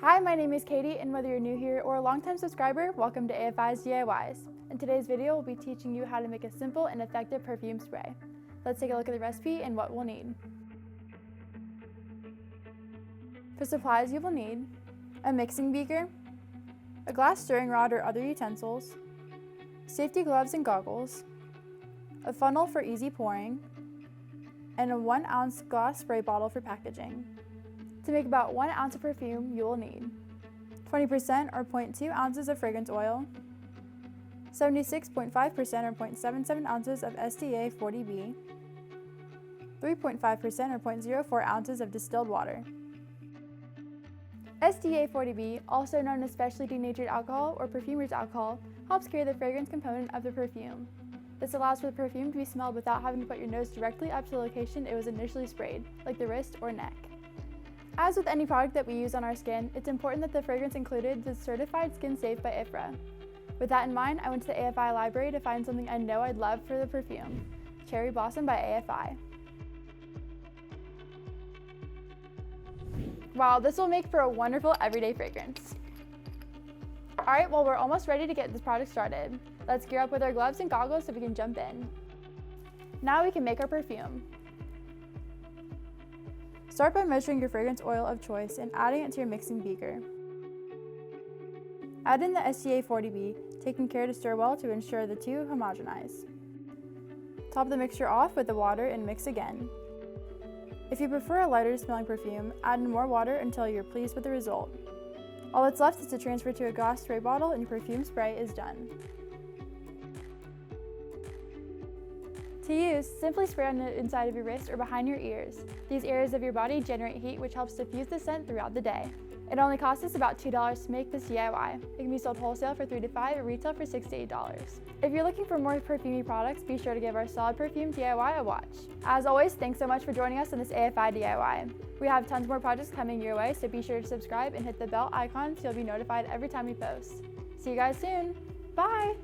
Hi, my name is Katie, and whether you're new here or a longtime subscriber, welcome to AFI's DIYs. In today's video, we'll be teaching you how to make a simple and effective perfume spray. Let's take a look at the recipe and what we'll need. For supplies, you will need a mixing beaker, a glass stirring rod or other utensils, safety gloves and goggles, a funnel for easy pouring, and a 1 ounce glass spray bottle for packaging. To make about 1 ounce of perfume, you will need 20% or 0.2 ounces of fragrance oil, 76.5% or 0.77 ounces of SDA 40B, 3.5% or 0.04 ounces of distilled water. SDA 40B, also known as specially denatured alcohol or perfumer's alcohol, helps carry the fragrance component of the perfume. This allows for the perfume to be smelled without having to put your nose directly up to the location it was initially sprayed, like the wrist or neck. As with any product that we use on our skin, it's important that the fragrance included is certified skin safe by IFRA. With that in mind, I went to the AFI library to find something I know I'd love for the perfume, Cherry Blossom by AFI. Wow, this will make for a wonderful everyday fragrance. Alright, well we're almost ready to get this product started. Let's gear up with our gloves and goggles so we can jump in. Now we can make our perfume. Start by measuring your fragrance oil of choice and adding it to your mixing beaker. Add in the SDA 40B, taking care to stir well to ensure the two homogenize. Top the mixture off with the water and mix again. If you prefer a lighter smelling perfume, add in more water until you're pleased with the result. All that's left is to transfer to a glass spray bottle and your perfume spray is done. To use, simply spray on the inside of your wrist or behind your ears. These areas of your body generate heat, which helps diffuse the scent throughout the day. It only costs us about $2 to make this DIY. It can be sold wholesale for $3 to $5 or retail for $6 to $8. If you're looking for more perfumey products, be sure to give our Solid Perfume DIY a watch. As always, thanks so much for joining us on this AFI DIY. We have tons more projects coming your way, so be sure to subscribe and hit the bell icon so you'll be notified every time we post. See you guys soon. Bye!